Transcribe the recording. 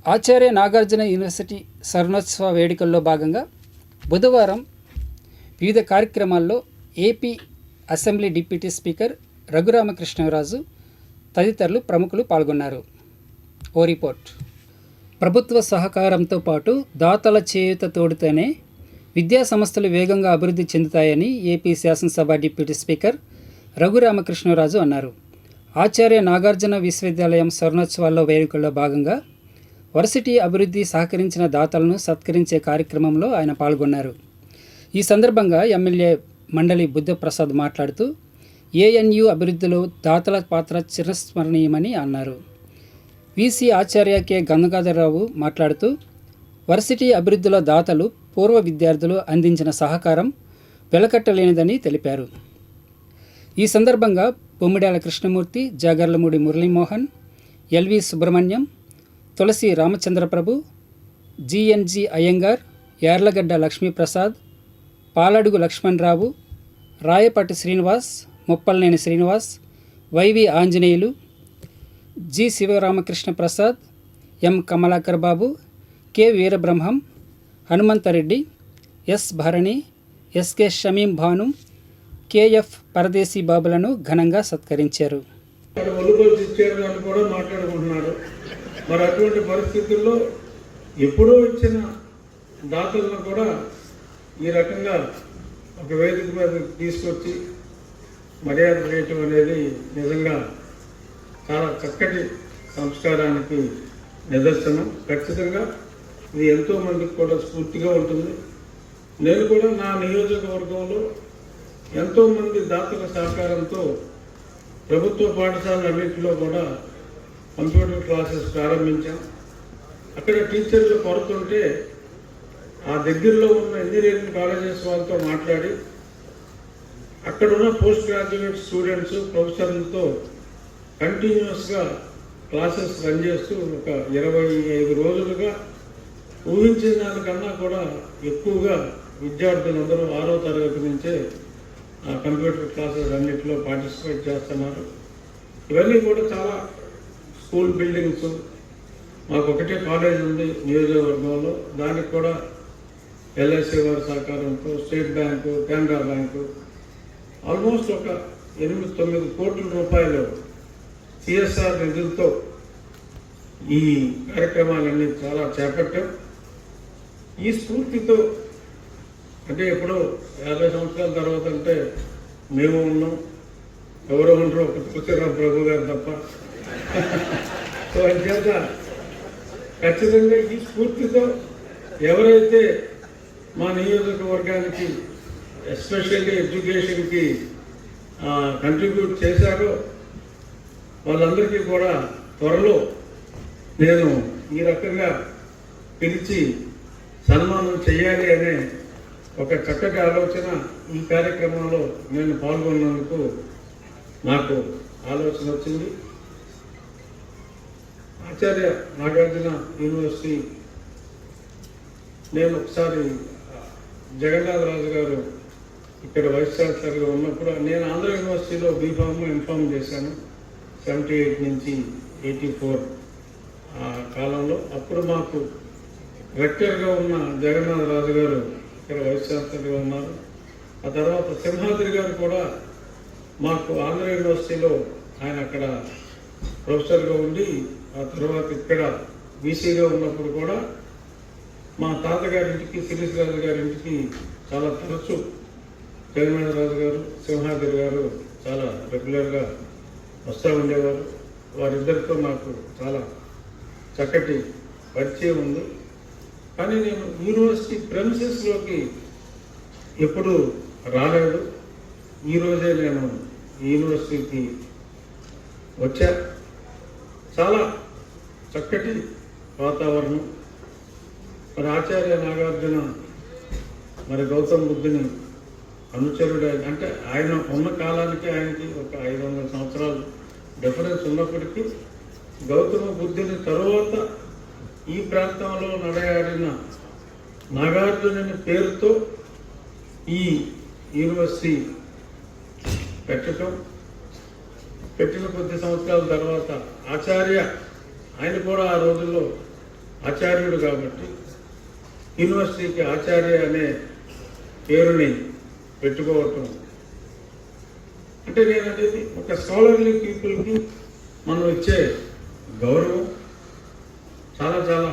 Acharya Nagarjuna university స్వర్ణోత్సవ వేడుకల్లో భాగంగా బుధవారం వివిధ కార్యక్రమాల్లో AP assembly deputy speaker Raghuramakrishnaraju తదితరులు ప్రముఖులు పాల్గొన్నారు. ఓ రిపోర్ట్. ప్రభుత్వ సహకారంతో పాటు దాతల చేయూత తోడితేనే విద్యా సంస్థలు వేగంగా అభివృద్ధి చెందుతాయని ఏపీ శాసనసభ డిప్యూటీ స్పీకర్ రఘురామకృష్ణరాజు అన్నారు. ఆచార్య నాగార్జున విశ్వవిద్యాలయం స్వర్ణోత్సవాల్లో వేడుకల్లో భాగంగా వర్సిటీ అభివృద్ధి సహకరించిన దాతలను సత్కరించే కార్యక్రమంలో ఆయన పాల్గొన్నారు. ఈ సందర్భంగా ఎమ్మెల్యే మండలి బుద్ధప్రసాద్ మాట్లాడుతూ ఏఎన్యు అభివృద్ధిలో దాతల పాత్ర చిరస్మరణీయమని అన్నారు. వీసీ ఆచార్య కె గంగాధరరావు మాట్లాడుతూ వర్సిటీ అభివృద్ధిలో దాతలు పూర్వ విద్యార్థులు అందించిన సహకారం వెలకట్టలేనిదని తెలిపారు. ఈ సందర్భంగా Bommidala Krishnamurthy, Jagarlamudi Muralimohan, L V Subrahmanyam, Tulasi Ramachandraprabhu, G N G Ayyangar, Yarlagadda Lakshmiprasad, Paladugu Lakshmanarao, Rayapati Srinivas, Muppalaneni Srinivas, Y V Anjaneyulu, G Sivaramakrishna Prasad, M Kamalakar Babu, K Veerabrahmam, Hanumanthareddy, S Bharani, S K Shamim Bhanu, K F Paradesi బాబులను ఘనంగా సత్కరించారు. మరి అటువంటి పరిస్థితుల్లో ఎప్పుడో ఇచ్చిన దాతలను కూడా ఈ రకంగా ఒక వేదిక మీద తీసుకొచ్చి మర్యాద చేయటం అనేది నిజంగా చాలా చక్కటి సంస్కారానికి నిదర్శనం. ఖచ్చితంగా ఇది ఎంతోమందికి కూడా స్ఫూర్తిగా ఉంటుంది. నేను కూడా నా నియోజకవర్గంలో ఎంతోమంది దాతల సహకారంతో ప్రభుత్వ పాఠశాలన్నింటిలో కూడా కంప్యూటర్ క్లాసెస్ ప్రారంభించాం. అక్కడ టీచర్లు కొరతుంటే ఆ దగ్గరలో ఉన్న ఇంజనీరింగ్ కాలేజెస్ వాళ్ళతో మాట్లాడి అక్కడ ఉన్న పోస్ట్ గ్రాడ్యుయేట్ స్టూడెంట్స్ ప్రొఫెసర్లతో కంటిన్యూస్గా క్లాసెస్ రన్ చేస్తూ ఒక 25 రోజులుగా ఊహించిన దానికన్నా కూడా ఎక్కువగా విద్యార్థులందరూ 6వ తరగతి నుంచే ఆ కంప్యూటర్ క్లాసెస్ అన్నింటిలో పార్టిసిపేట్ చేస్తున్నారు. ఇవన్నీ కూడా చాలా స్కూల్ బిల్డింగ్స్, మాకు ఒకటే కాలేజ్ ఉంది నియోజకవర్గంలో, దానికి కూడా ఎల్ఐసి వారి సహకారంతో state bank, Canara bank almost ఒక 8-9 కోట్ల రూపాయలు సిఎస్ఆర్ నిధులతో ఈ కార్యక్రమాలన్నీ చాలా చేపట్టాం. ఈ స్ఫూర్తితో అంటే ఎప్పుడో 50 సంవత్సరాల తర్వాత అంటే మేము ఉన్నాం, ఎవరో ఉండరు, ఒక తులసిరామ్ ప్రభు గారు తప్ప. సో అంచేత ఖచ్చితంగా ఈ స్ఫూర్తితో ఎవరైతే మా నియోజకవర్గానికి ఎస్పెషల్లీ ఎడ్యుకేషన్కి కంట్రిబ్యూట్ చేశారో వాళ్ళందరికీ కూడా త్వరలో నేను ఈ రకంగా పిలిచి సన్మానం చేయాలి అనే ఒక చక్కటి ఆలోచన ఈ కార్యక్రమంలో నేను పాల్గొన్నందుకు నాకు ఆలోచన వచ్చింది. ఆచార్య నాగార్జున యూనివర్సిటీ నేను ఒకసారి జగన్నాథరాజు గారు ఇక్కడ వైస్ ఛాన్సలర్గా ఉన్నప్పుడు నేను ఆంధ్ర యూనివర్సిటీలో బీఫామ్ ఇన్ఫామ్ చేశాను 78 నుంచి 84 ఆ కాలంలో. అప్పుడు మాకు రెక్టర్గా ఉన్న జగన్నాథరాజు గారు ఇక్కడ వైస్ ఛాన్సలర్గా ఉన్నారు. ఆ తర్వాత సింహాద్రి గారు కూడా మాకు ఆంధ్ర యూనివర్సిటీలో ఆయన అక్కడ ప్రొఫెసర్గా ఉండి ఆ తర్వాత ఇక్కడ బీసీగా ఉన్నప్పుడు కూడా మా తాతగారింటికి శిరీష్ గారింటికి చాలా తరచు జగన్నాథరాజు గారు, సింహాద్రి గారు చాలా రెగ్యులర్గా వస్తూ ఉండేవారు. వారిద్దరితో నాకు చాలా చక్కటి పరిచయం ఉంది. కానీ నేను యూనివర్సిటీ ప్రెమిసెస్లోకి ఎప్పుడు రాలేదు. ఈరోజే నేను యూనివర్సిటీకి వచ్చా. చాలా చక్కటి వాతావరణం. మరి ఆచార్య నాగార్జున మరి గౌతమ్ బుద్ధుని అనుచరుడు, అంటే ఆయన ఉన్న కాలానికి ఆయనకి ఒక 500 సంవత్సరాలు డిఫరెన్స్ ఉన్నప్పటికీ గౌతమ బుద్ధుని తరువాత ఈ ప్రాంతంలో నడయాడిన నాగార్జునుని పేరుతో ఈ యూనివర్సిటీ పెట్టిన కొద్ది సంవత్సరాల తర్వాత ఆచార్య ఆయన కూడా ఆ రోజుల్లో ఆచార్యుడు కాబట్టి యూనివర్సిటీకి ఆచార్య అనే పేరుని పెట్టుకోవటం అంటే నేను అనేది ఒక స్కాలర్లీ పీపుల్కి మనం ఇచ్చే గౌరవం చాలా చాలా